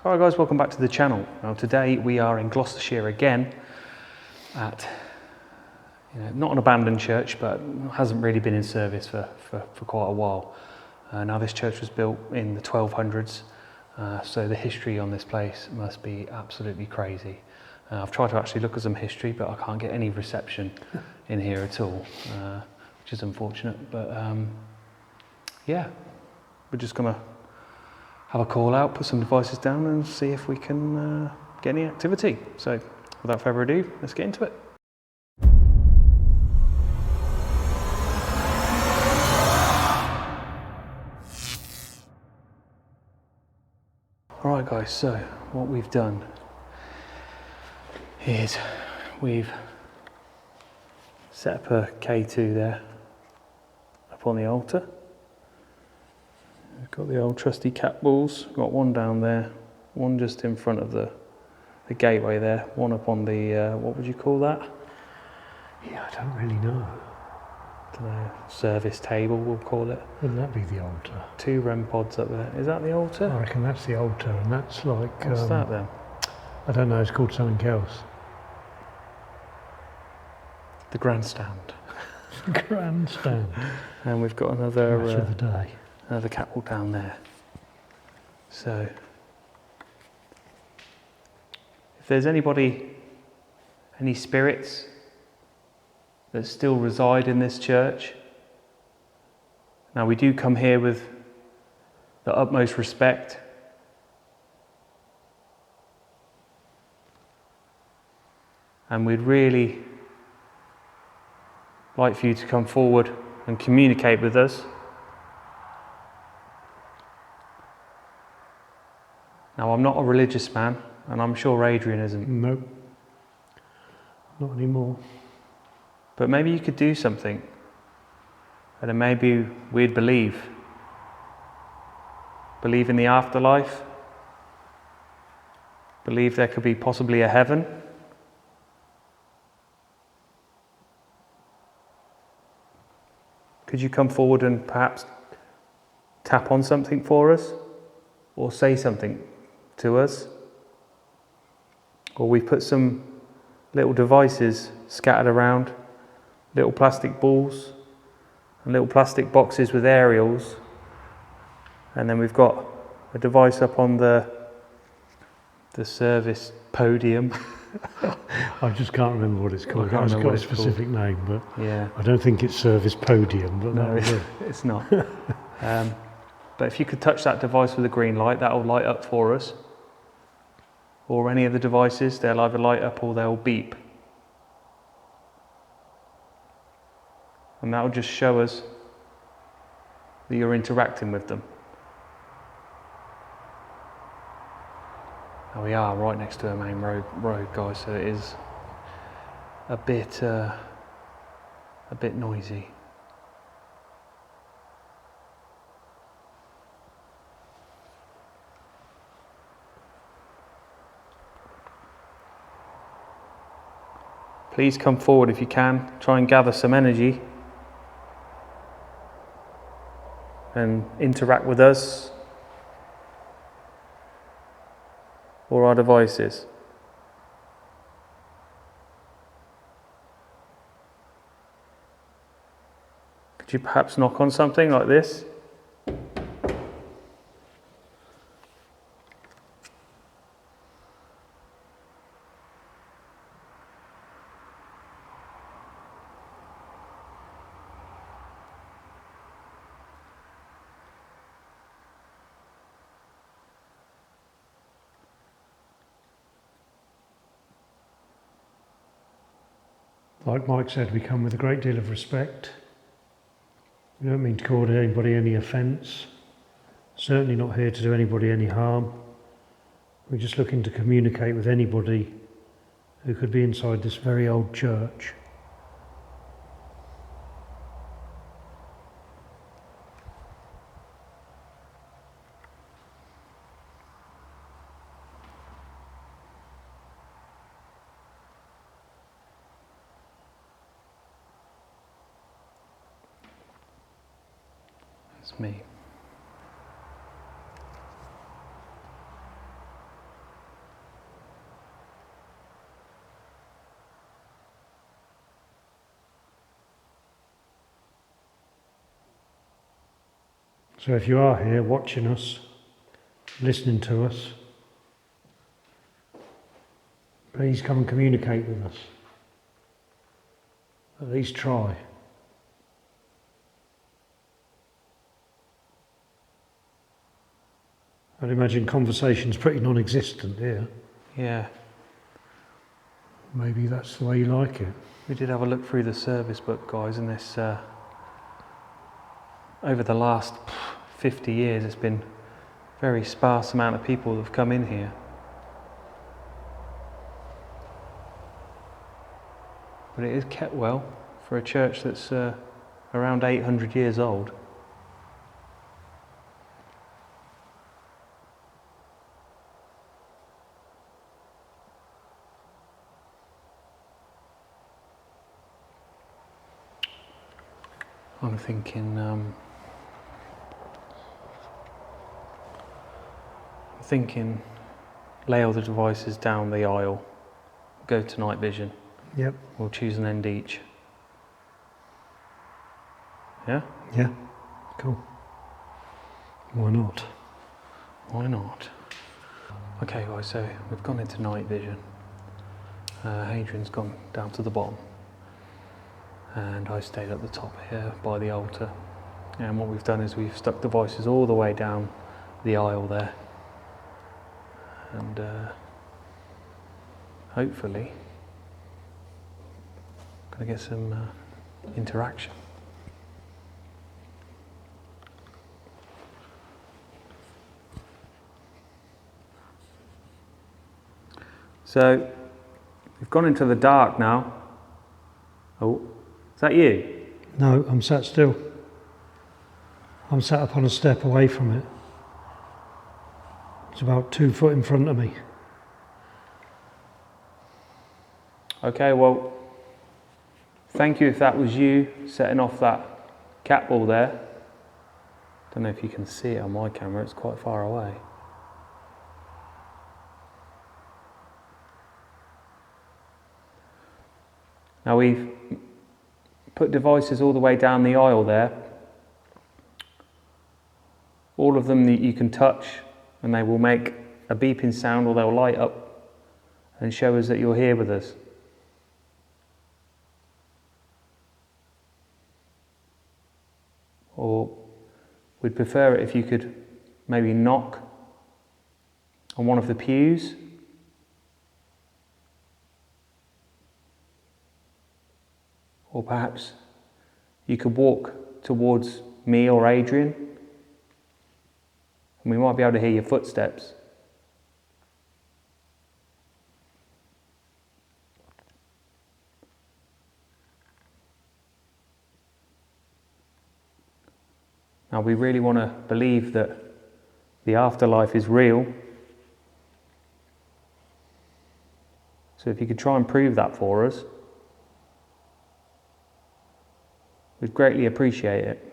Alright guys, welcome back to the channel. Now today we are in Gloucestershire again at, not an abandoned church, but hasn't really been in service for quite a while. Now this church was built in the 1200s, so the history on this place must be absolutely crazy. I've tried to actually look at some history, but I can't get any reception in here at all, which is unfortunate, but yeah, we're just gonna have a call out, put some devices down and see if we can get any activity. So without further ado, let's get into it. Alright guys, so what we've done is we've set up a K2 there up on the altar. We've got the old trusty cat balls, got one down there, one just in front of the gateway there, one up on the, what would you call that? Yeah, I don't really know. I don't know, service table we'll call it. Wouldn't that be the altar? 2 REM pods up there. Is that the altar? I reckon that's the altar, and that's like... What's that then? I don't know, it's called something else. The grandstand. Grandstand. And we've got another... Match of the day. Another cat wall down there. So, if there's anybody, any spirits that still reside in this church, now we do come here with the utmost respect. And we'd really like for you to come forward and communicate with us. Now, I'm not a religious man, and I'm sure Adrian isn't. Nope. Not anymore. But maybe you could do something, and then maybe we'd believe. Believe in the afterlife. Believe there could be possibly a heaven. Could you come forward and perhaps tap on something for us? Or say something to us? Or we've put some little devices scattered around, little plastic balls and little plastic boxes with aerials, and then we've got a device up on the service podium. I just can't remember what it's called. It's got a specific name, but yeah, I don't think it's service podium. But no, it's not. But if you could touch that device with a green light, that will light up for us. Or any of the devices, they'll either light up or they'll beep. And that will just show us that you're interacting with them. Now we are right next to a main road, guys, so it is a bit noisy. Please come forward if you can, try and gather some energy and interact with us or our devices. Could you perhaps knock on something like this? Like Mike said, we come with a great deal of respect. We don't mean to cause anybody any offence. Certainly not here to do anybody any harm. We're just looking to communicate with anybody who could be inside this very old church. It's me. So if you are here watching us, listening to us, please come and communicate with us. At least try. I'd imagine conversation's pretty non-existent here. Yeah. Maybe that's the way you like it. We did have a look through the service book, guys, and this over the last 50 years, it's been a very sparse amount of people that have come in here. But it is kept well for a church that's around 800 years old. I'm thinking lay all the devices down the aisle, go to night vision. Yep. We'll choose an end each. Yeah? Yeah. Cool. Why not? Why not? Okay, guys, so we've gone into night vision. Hadrian's gone down to the bottom. And I stayed at the top here by the altar. And what we've done is we've stuck devices all the way down the aisle there. And hopefully gonna get some interaction. So we've gone into the dark now. Oh, is that you? No, I'm sat still. I'm sat up on a step away from it. It's about 2 foot in front of me. Okay, well, thank you if that was you setting off that cat ball there. Don't know if you can see it on my camera, it's quite far away. Now we've put devices all the way down the aisle there. All of them that you can touch, and they will make a beeping sound or they'll light up and show us that you're here with us. Or we'd prefer it if you could maybe knock on one of the pews. Or perhaps you could walk towards me or Adrian, and we might be able to hear your footsteps. Now we really want to believe that the afterlife is real. So if you could try and prove that for us, we'd greatly appreciate it.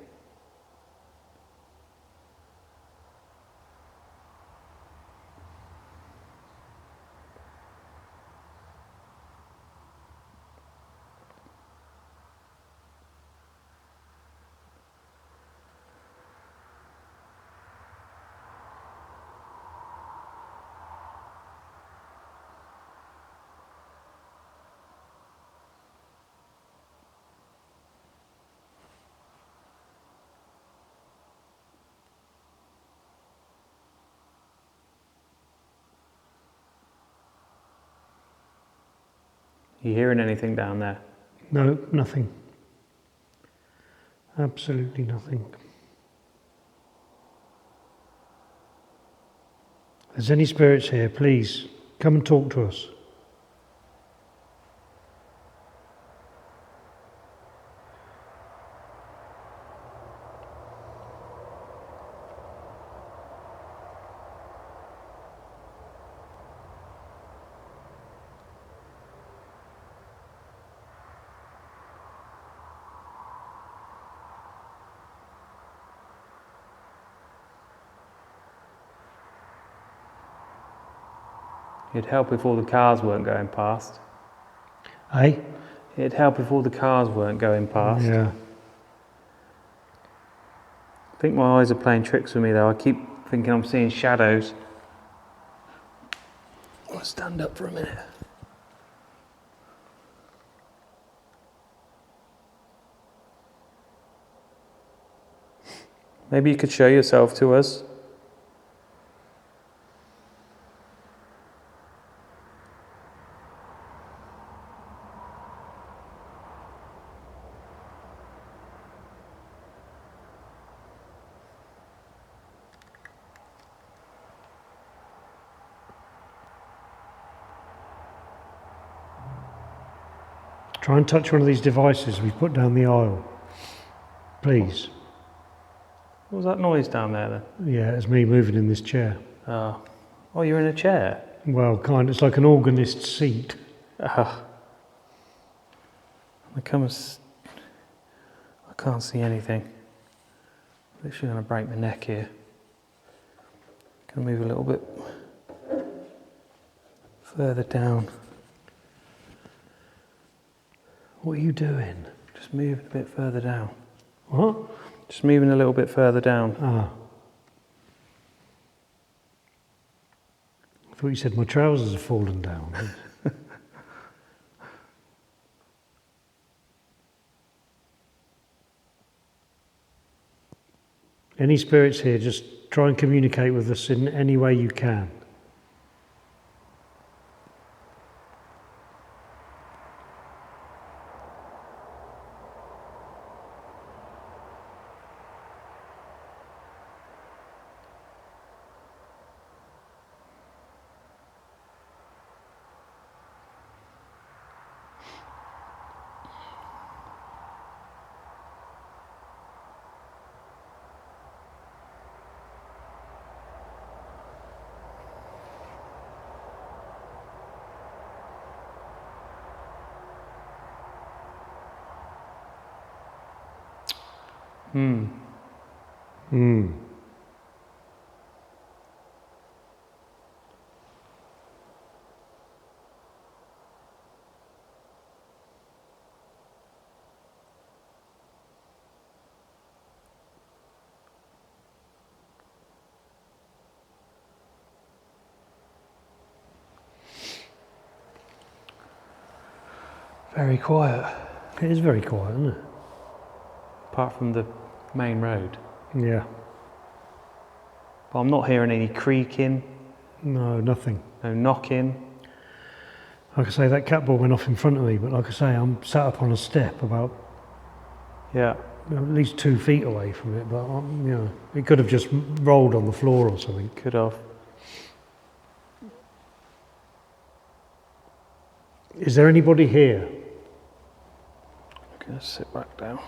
You hearing anything down there? No, nothing. Absolutely nothing. If there's any spirits here, please come and talk to us. It'd help if all the cars weren't going past. Eh? It'd help if all the cars weren't going past. Yeah. I think my eyes are playing tricks with me though. I keep thinking I'm seeing shadows. I'll stand up for a minute. Maybe you could show yourself to us. Try and touch one of these devices we've put down the aisle. Please. What was that noise down there then? Yeah, it's me moving in this chair. Oh, you're in a chair? Well, it's like an organist's seat. I can't see anything. I'm literally going to break my neck here. Going to move a little bit further down. What are you doing? Just moving a bit further down. What? Just moving a little bit further down. Ah. I thought you said my trousers have fallen down. Any spirits here, just try and communicate with us in any way you can. Very quiet. It is very quiet, isn't it? Apart from the main road. Yeah. But I'm not hearing any creaking, No, nothing. no knocking. Like I say, that cat ball went off in front of me, but like I say, I'm sat up on a step about Yeah. at least 2 feet away from it, but it could have just rolled on the floor or something. Could have. Is there anybody here? I'm going to sit back down.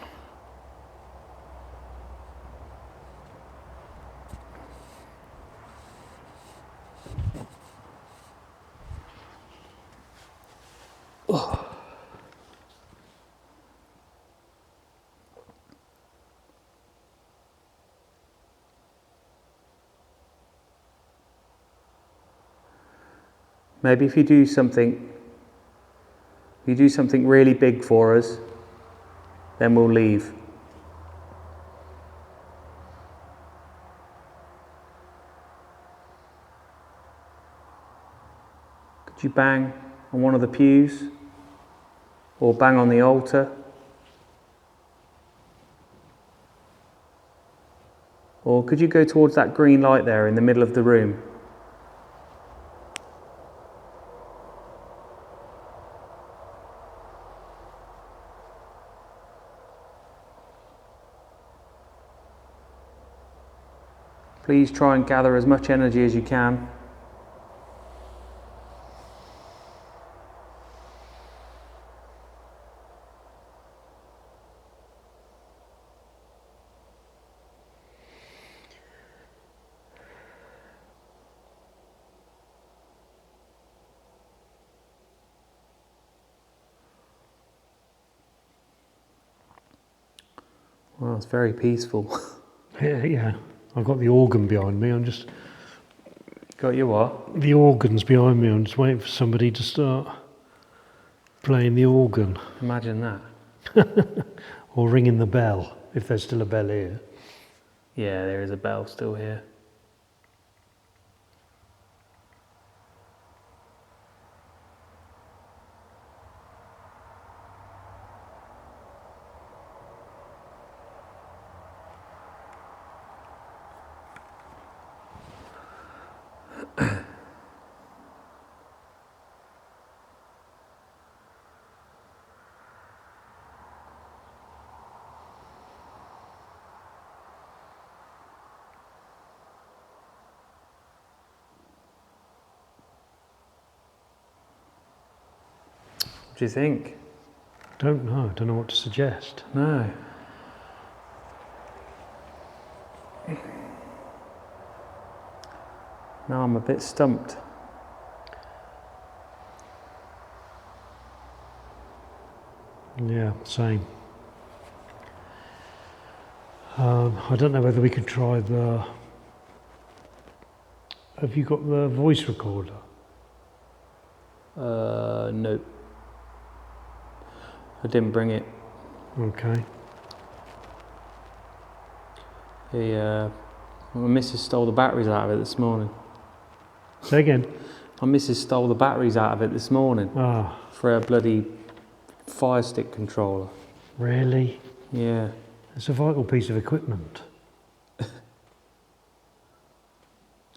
Maybe if you do something really big for us, then we'll leave. Could you bang on one of the pews? Or bang on the altar? Or could you go towards that green light there in the middle of the room? Please try and gather as much energy as you can. Well, it's very peaceful. Yeah. I've got the organ behind me. Got you what? The organ's behind me. I'm just waiting for somebody to start playing the organ. Imagine that. Or ringing the bell, if there's still a bell here. Yeah, there is a bell still here. What do you think? Don't know. Don't know what to suggest. No. No, I'm a bit stumped. Yeah, same. I don't know whether we could try the... Have you got the voice recorder? No. I didn't bring it. Okay. My missus stole the batteries out of it this morning. Say again. My missus stole the batteries out of it this morning Ah, for a bloody Fire Stick controller. really? Yeah. It's a vital piece of equipment.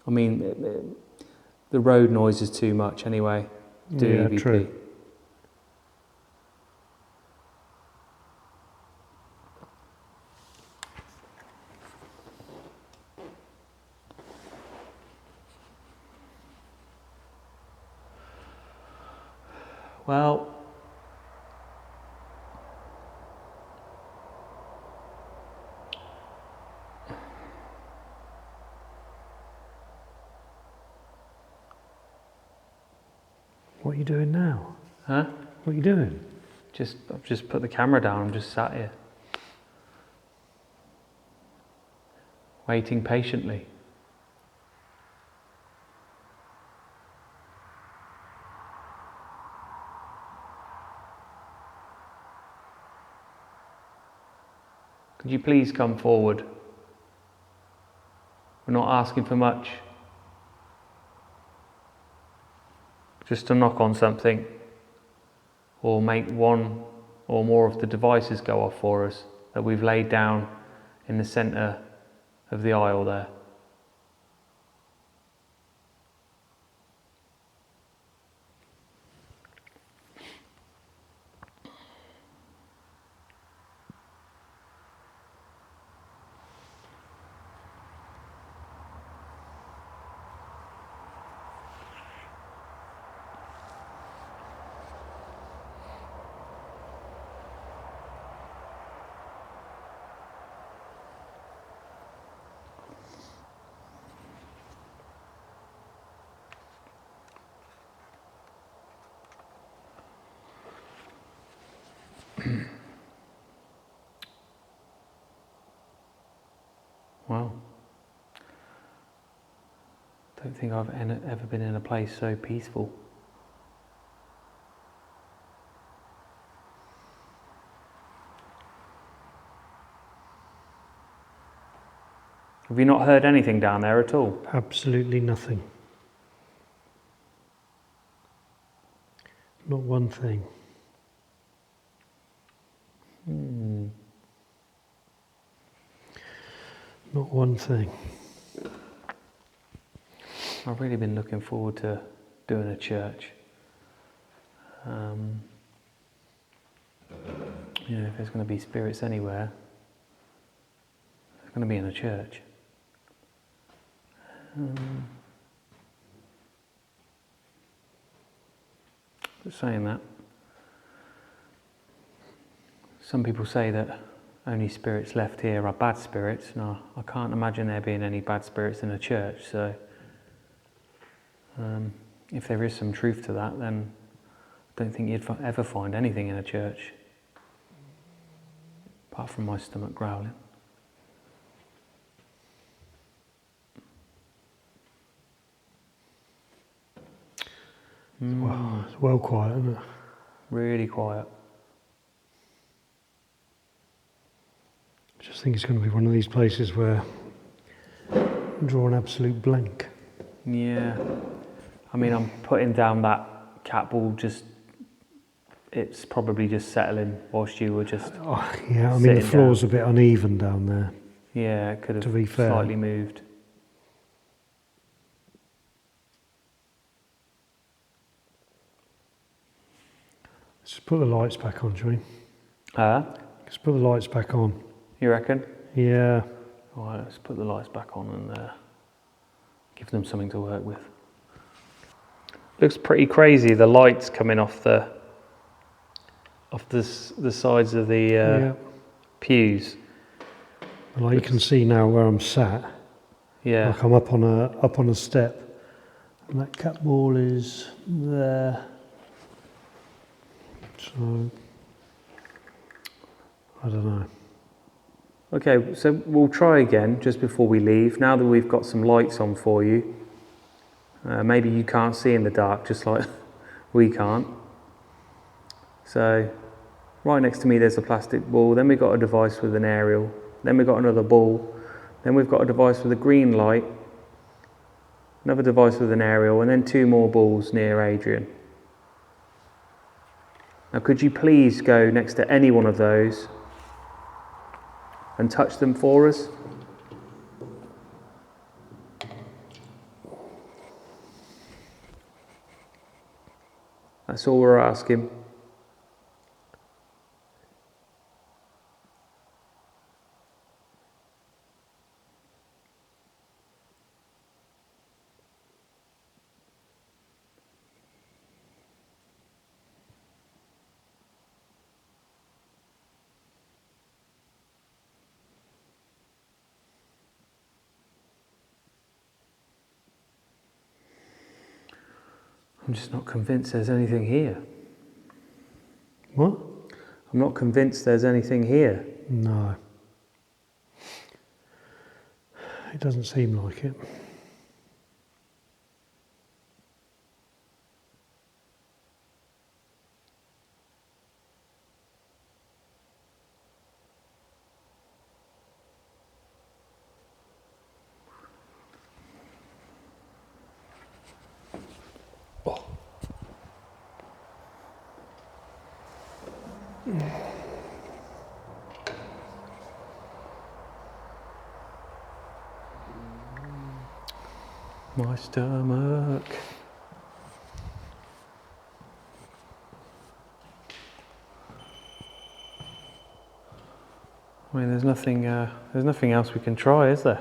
I mean, the road noise is too much anyway. Do Yeah, EVP. true. Well, What are you doing now? huh? What are you doing? I've just put the camera down. I'm just sat here, waiting patiently. Could you please come forward? We're not asking for much. Just to knock on something, or make one or more of the devices go off for us that we've laid down in the centre of the aisle there. Wow. Don't think I've ever been in a place so peaceful. Have you not heard anything down there at all? Absolutely nothing. Not one thing. Not one thing. I've really been looking forward to doing a church. If there's going to be spirits anywhere, it's going to be in a church. But saying that, some people say that only spirits left here are bad spirits. Now, I can't imagine there being any bad spirits in a church, so if there is some truth to that, then I don't think you'd ever find anything in a church, apart from my stomach growling. Wow, it's well quiet, isn't it? Really quiet. I just think it's going to be one of these places where draw an absolute blank. Yeah. I mean, I'm putting down that cat ball it's probably just settling whilst you were just Oh, yeah, I mean, the sitting floor's down. a bit uneven down there, Yeah, it could to have be fair. slightly moved. Let's just put the lights back on, shall we? Let's put the lights back on. You reckon? Yeah. All right, let's put the lights back on and give them something to work with. Looks pretty crazy, the lights coming off the sides of the Yeah. pews. Like you can see now where I'm sat. Yeah. Like I'm up on a step, and that cat ball is there. So I don't know. Okay, so we'll try again just before we leave. Now that we've got some lights on for you, maybe you can't see in the dark just like we can't. So right next to me there's a plastic ball, then we've got a device with an aerial, then we've got another ball, then we've got a device with a green light, another device with an aerial, and then 2 more balls near Adrian. Now could you please go next to any one of those and touch them for us? That's all we're asking. I'm just not convinced there's anything here. What? I'm not convinced there's anything here. No. It doesn't seem like it. My stomach. I mean, there's nothing else we can try, is there?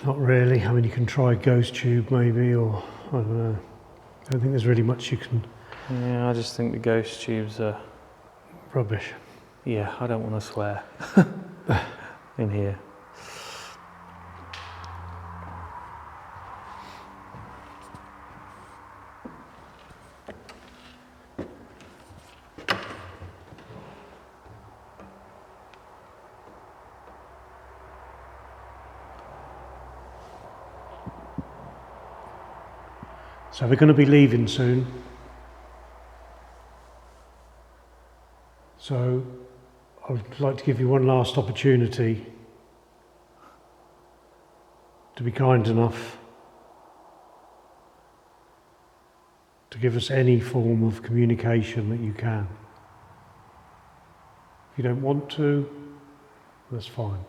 Not really. I mean, you can try ghost tube maybe, or I don't know. I don't think there's really much you can. Yeah, I just think the ghost tubes are... Rubbish. Yeah, I don't want to swear in here. So we're going to be leaving soon. So I would like to give you one last opportunity to be kind enough to give us any form of communication that you can. If you don't want to, that's fine.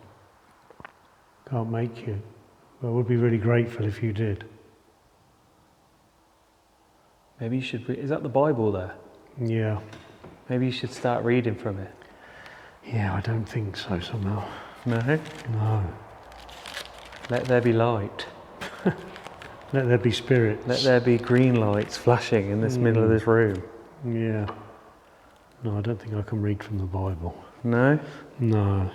Can't make you. But I would be really grateful if you did. Maybe you should... Is that the Bible there? Yeah. Maybe you should start reading from it. Yeah, I don't think so somehow. No? No. Let there be light. Let there be spirits. Let there be green lights flashing in this middle of this room. Yeah. No, I don't think I can read from the Bible. No? No.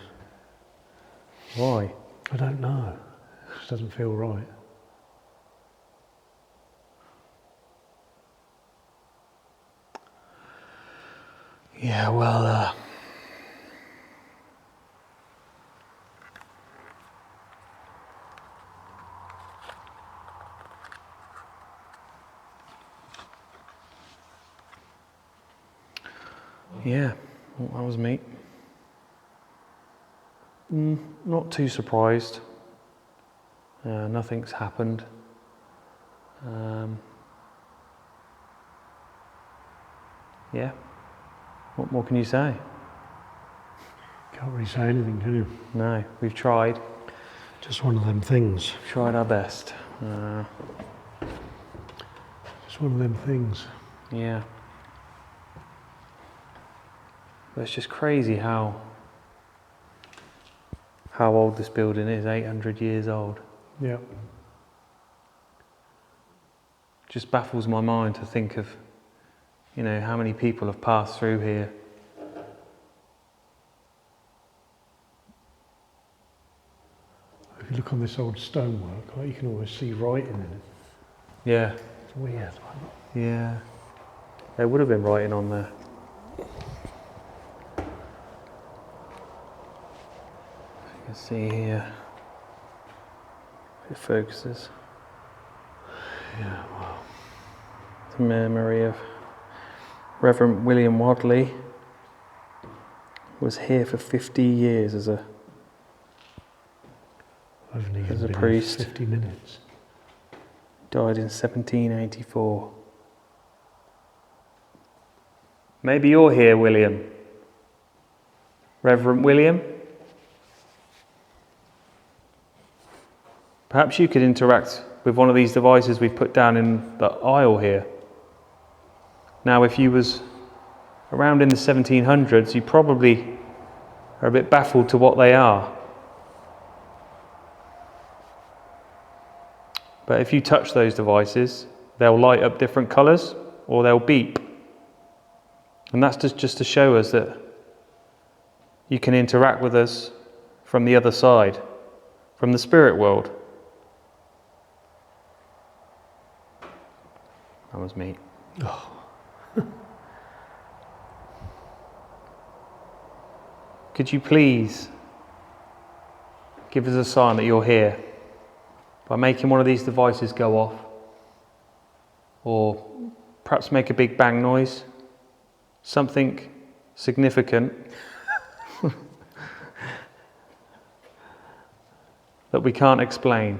Why? I don't know. It just doesn't feel right. Yeah, well, yeah, well, that was me. Not too surprised. Nothing's happened. Yeah. What more can you say? Can't really say anything, can you? No, we've tried. Just one of them things. Tried our best. Just one of them things. Yeah. But it's just crazy how old this building is, 800 years old. Yeah. Just baffles my mind to think of, how many people have passed through here. If you look on this old stonework, like, you can always see writing in it. Yeah. It's weird. Yeah. There would have been writing on there. You can see here. It focuses. Yeah, wow. The memory of Reverend William Wadley was here for 50 years as a I haven't even as a been priest. 50 minutes. Died in 1784. Maybe you're here, William. Reverend William? Perhaps you could interact with one of these devices we've put down in the aisle here. Now, if you was around in the 1700s, you probably are a bit baffled to what they are. But if you touch those devices, they'll light up different colours or they'll beep. And that's just to show us that you can interact with us from the other side, from the spirit world. That was me. Oh. Could you please give us a sign that you're here by making one of these devices go off, or perhaps make a big bang noise, something significant that we can't explain.